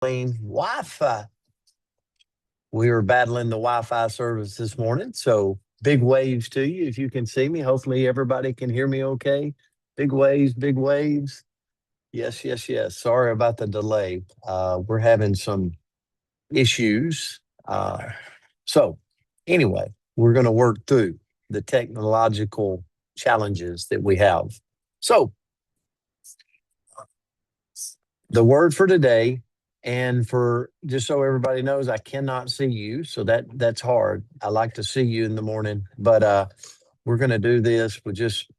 Wi-Fi. We were battling the Wi-Fi service this morning, so big waves to you. If you can see me, hopefully everybody can hear me okay. Big waves, big waves. Yes, yes, yes. Sorry about the delay. We're having some issues. So, anyway, we're going to work through the technological challenges that we have. So, the word for today, and for just so everybody knows, I cannot see you, so that's hard. I like to see you in the morning, but we're going to do this with just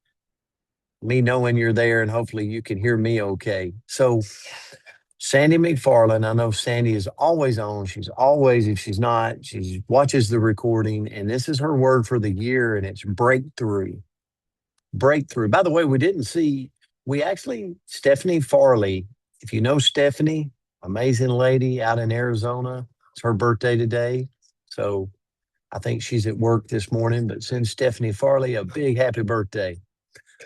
me knowing you're there, and hopefully you can hear me okay. So, Sandy McFarland, I know Sandy is always on. She's always, if she's not, she watches the recording, and this is her word for the year, and it's breakthrough. Breakthrough. By the way, we actually, Stephanie Farley, if you know Stephanie, amazing lady out in Arizona, it's her birthday today. So I think she's at work this morning, but send Stephanie Farley a big happy birthday.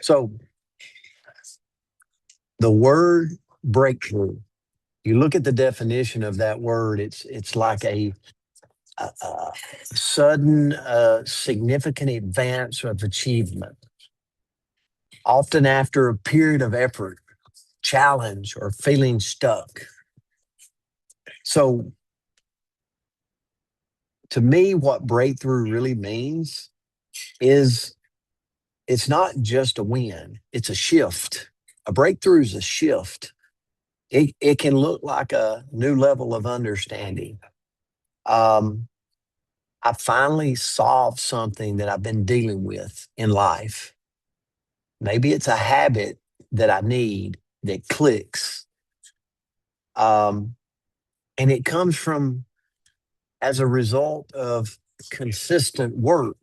So the word breakthrough, you look at the definition of that word, it's like a sudden, significant advance of achievement, often after a period of effort, challenge, or feeling stuck. So, to me, what breakthrough really means is it's not just a win, it's a shift. A breakthrough is a shift. It can look like a new level of understanding. Um, I finally solved something that I've been dealing with in life. Maybe it's a habit that I need that clicks. Um, and it comes from as a result of consistent work.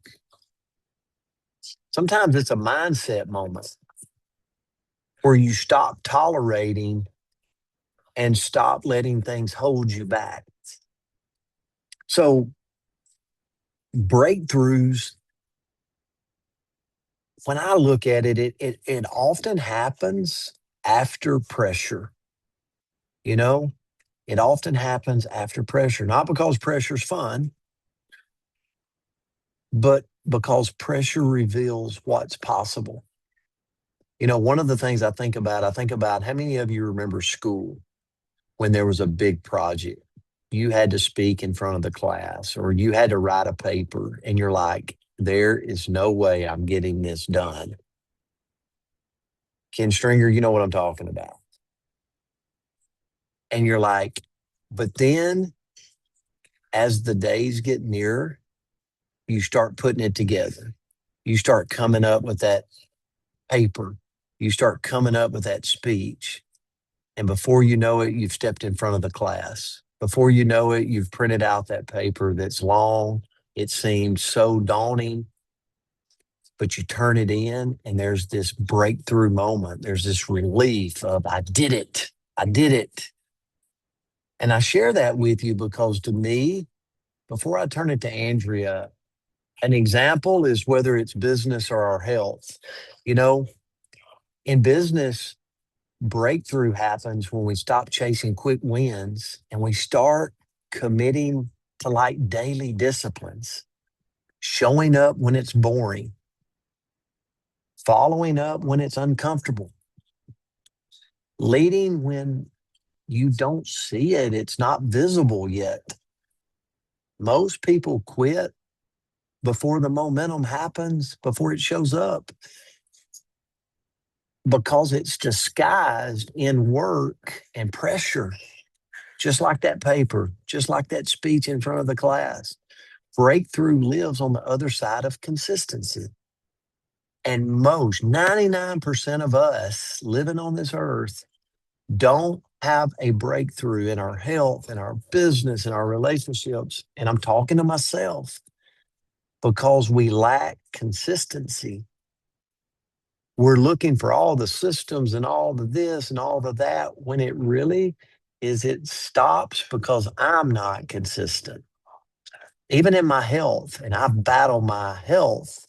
Sometimes it's a mindset moment where you stop tolerating and stop letting things hold you back. So, breakthroughs, when I look at it, it often happens after pressure. You know, it often happens after pressure, not because pressure's fun, but because pressure reveals what's possible. One of the things I think about how many of you remember school when there was a big project? You had to speak in front of the class or you had to write a paper, and you're like, there is no way I'm getting this done. Ken Stringer, you know what I'm talking about. And you're like, but then as the days get nearer, you start putting it together. You start coming up with that paper. You start coming up with that speech. And before you know it, you've stepped in front of the class. Before you know it, you've printed out that paper that's long. It seems so daunting, but you turn it in and there's this breakthrough moment. There's this relief of, I did it. I did it. And I share that with you because to me, before I turn it to Andrea, an example is whether it's business or our health. You know, in business, breakthrough happens when we stop chasing quick wins and we start committing to like daily disciplines, showing up when it's boring, following up when it's uncomfortable, leading when you don't see it, it's not visible yet. Most people quit before the momentum happens, before it shows up, because it's disguised in work and pressure, just like that paper, just like that speech in front of the class. Breakthrough lives on the other side of consistency. And most 99% of us living on this earth don't have a breakthrough in our health, in our business, in our relationships. And I'm talking to myself because we lack consistency. We're looking for all the systems and all the this and all the that when it really is, it stops because I'm not consistent. Even in my health, and I battle my health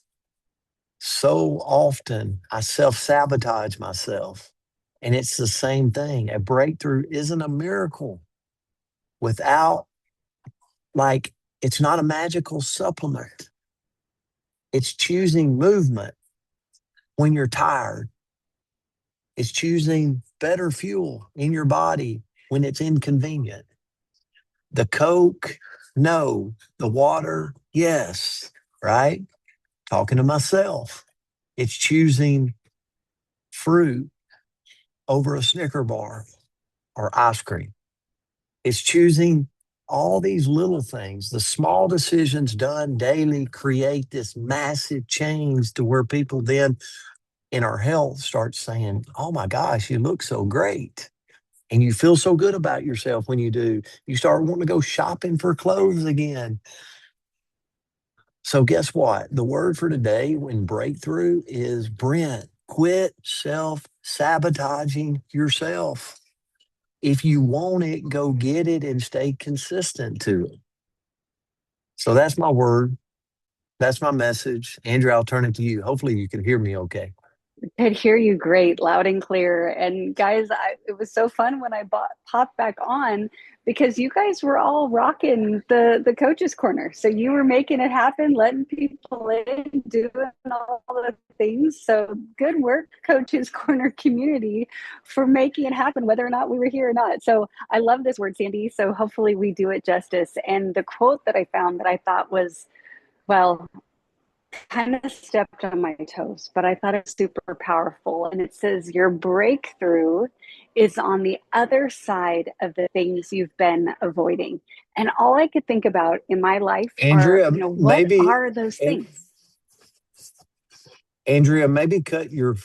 so often, I self sabotage myself. And it's the same thing. A breakthrough isn't a miracle, without, like, it's not a magical supplement. It's choosing movement when you're tired. It's choosing better fuel in your body when it's inconvenient. The Coke, no. The water, yes. Right? Talking to myself. It's choosing fruit over a Snicker bar or ice cream. It's choosing all these little things. The small decisions done daily create this massive change to where people then in our health start saying, oh my gosh, you look so great. And you feel so good about yourself when you do. You start wanting to go shopping for clothes again. So, guess what? The word for today when breakthrough is Brent. Quit self sabotaging yourself. If you want it, go get it and stay consistent to it. So, that's my word. That's my message. Andrew, I'll turn it to you. Hopefully, you can hear me okay. Could hear you great, loud and clear. And guys, it was so fun when I popped back on because you guys were all rocking the coaches corner. So you were making it happen, letting people in, doing all the things. So good work, coaches corner community, for making it happen, whether or not we were here or not. So I love this word, Sandy. So hopefully we do it justice. And the quote that I found that I thought was, well, kind of stepped on my toes, but I thought it was super powerful. And it says, your breakthrough is on the other side of the things you've been avoiding. And all I could think about in my life are, Andrea, what maybe, are those An- things? Andrea, maybe cut your,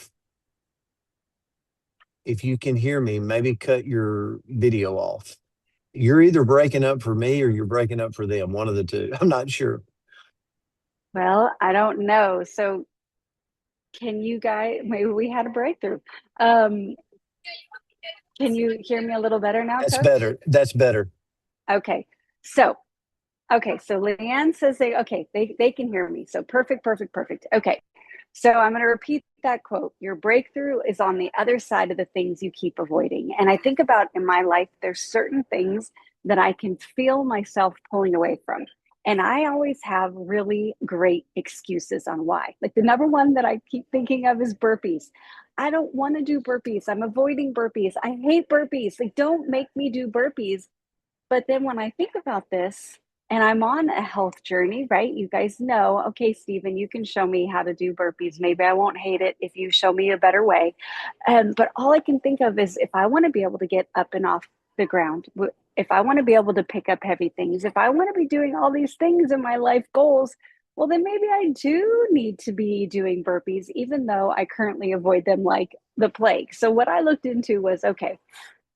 if you can hear me, maybe cut your video off. You're either breaking up for me or you're breaking up for them, one of the two. I'm not sure. Well, I don't know. So can you guys, maybe we had a breakthrough. Um, can you hear me a little better now, That's coach? better. That's better. Okay. So Okay, so Leanne says they can hear me. So perfect, perfect, perfect. Okay. So I'm going to repeat that quote. Your breakthrough is on the other side of the things you keep avoiding. And I think about in my life, there's certain things that I can feel myself pulling away from. And I always have really great excuses on why. Like the number one that I keep thinking of is burpees. I don't want to do burpees. I'm avoiding burpees. I hate burpees. Like, don't make me do burpees. But then when I think about this, and I'm on a health journey, right? You guys know, okay, Stephen, you can show me how to do burpees. Maybe I won't hate it if you show me a better way. But all I can think of is if I want to be able to get up and off the ground, if I want to be able to pick up heavy things, if I want to be doing all these things in my life goals, well, then maybe I do need to be doing burpees, even though I currently avoid them like the plague. So, what I looked into was okay,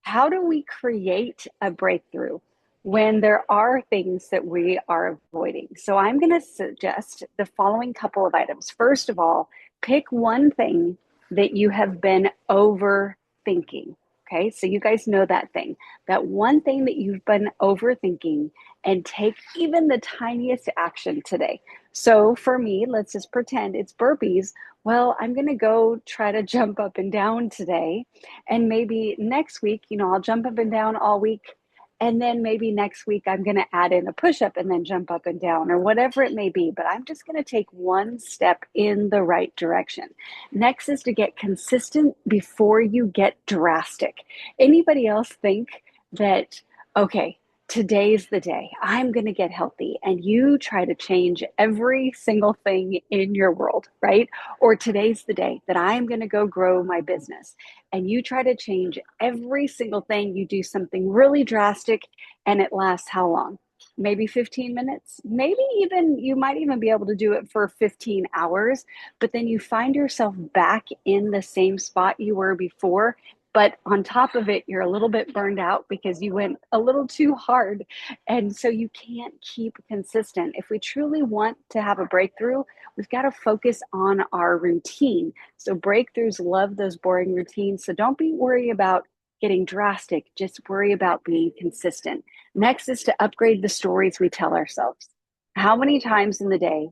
how do we create a breakthrough when there are things that we are avoiding? So I'm going to suggest the following couple of items. First of all, pick one thing that you have been overthinking. Okay, so you guys know that thing, that one thing that you've been overthinking, and take even the tiniest action today. So for me, let's just pretend it's burpees. Well, I'm going to go try to jump up and down today, and maybe next week, I'll jump up and down all week. And then maybe next week, I'm going to add in a push up and then jump up and down or whatever it may be. But I'm just going to take one step in the right direction. Next is to get consistent before you get drastic. Anybody else think that, okay, today's the day I'm going to get healthy, and you try to change every single thing in your world, right? Or today's the day that I'm going to go grow my business, and you try to change every single thing, you do something really drastic, and it lasts how long? Maybe 15 minutes, maybe even you might even be able to do it for 15 hours, but then you find yourself back in the same spot you were before. But on top of it, you're a little bit burned out because you went a little too hard. And so you can't keep consistent. If we truly want to have a breakthrough, we've got to focus on our routine. So breakthroughs love those boring routines. So don't be worried about getting drastic. Just worry about being consistent. Next is to upgrade the stories we tell ourselves. How many times in the day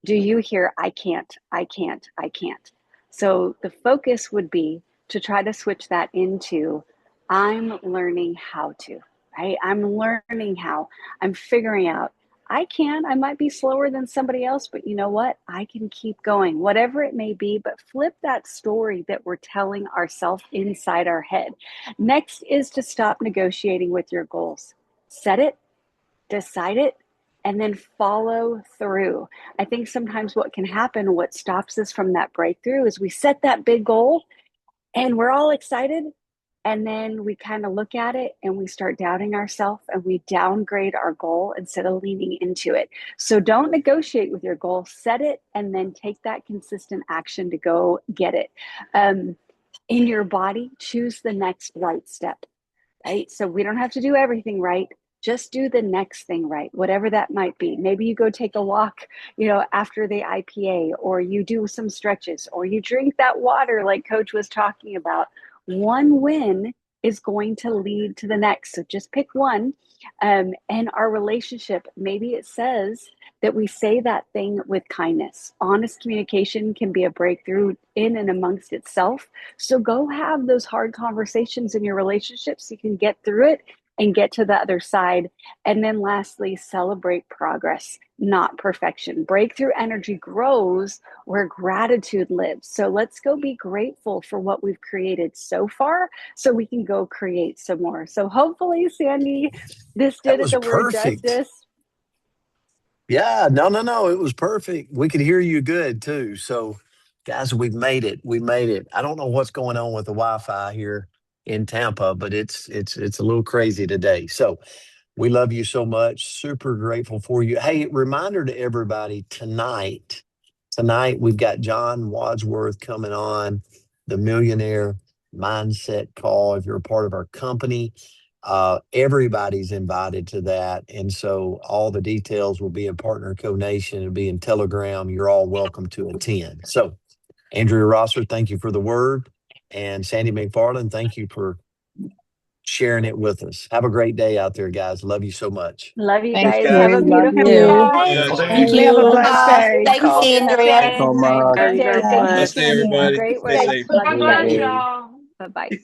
do you hear, I can't, I can't, I can't? So the focus would be to try to switch that into, I'm learning how to. right? I'm learning how. I'm figuring out. I might be slower than somebody else, but you know what? I can keep going, whatever it may be, but flip that story that we're telling ourselves inside our head. Next is to stop negotiating with your goals. Set it, decide it, and then follow through. I think sometimes what can happen, what stops us from that breakthrough, is we set that big goal and we're all excited. And then we kind of look at it and we start doubting ourselves and we downgrade our goal instead of leaning into it. So don't negotiate with your goal, set it, and then take that consistent action to go get it. In your body, choose the next right step, right? So we don't have to do everything right. Just do the next thing right, whatever that might be. Maybe you go take a walk, after the IPA, or you do some stretches, or you drink that water like Coach was talking about. One win is going to lead to the next. So just pick one. And our relationship, maybe it says that we say that thing with kindness. Honest communication can be a breakthrough in and amongst itself. So go have those hard conversations in your relationship so you can get through it and get to the other side. And then lastly, celebrate progress, not perfection. Breakthrough energy grows where gratitude lives. So let's go be grateful for what we've created so far so we can go create some more. So hopefully, Sandy, this did it the word justice. Yeah, no. It was perfect. We could hear you good too. So, guys, we've made it. We made it. I don't know what's going on with the Wi-Fi here in Tampa, but it's a little crazy today. So, we love you so much. Super grateful for you. Hey, reminder to everybody tonight. Tonight we've got John Wadsworth coming on, the Millionaire Mindset Call. If you're a part of our company, everybody's invited to that. And so all the details will be in Partner Code Nation. It'll be in Telegram. You're all welcome to attend. So, Andrea Rosser, thank you for the word. And Sandy McFarland, thank you for sharing it with us. Have a great day out there, guys. Love you so much. Love you Thanks, guys. guys. Have a Love beautiful you. day. Thank You have a blessed day. Thanks, Andrea. Thanks so much. Good day. Thank you, Blessed day, Sandy. everybody. Great Stay work. safe. Love you Bye. guys. Bye-bye.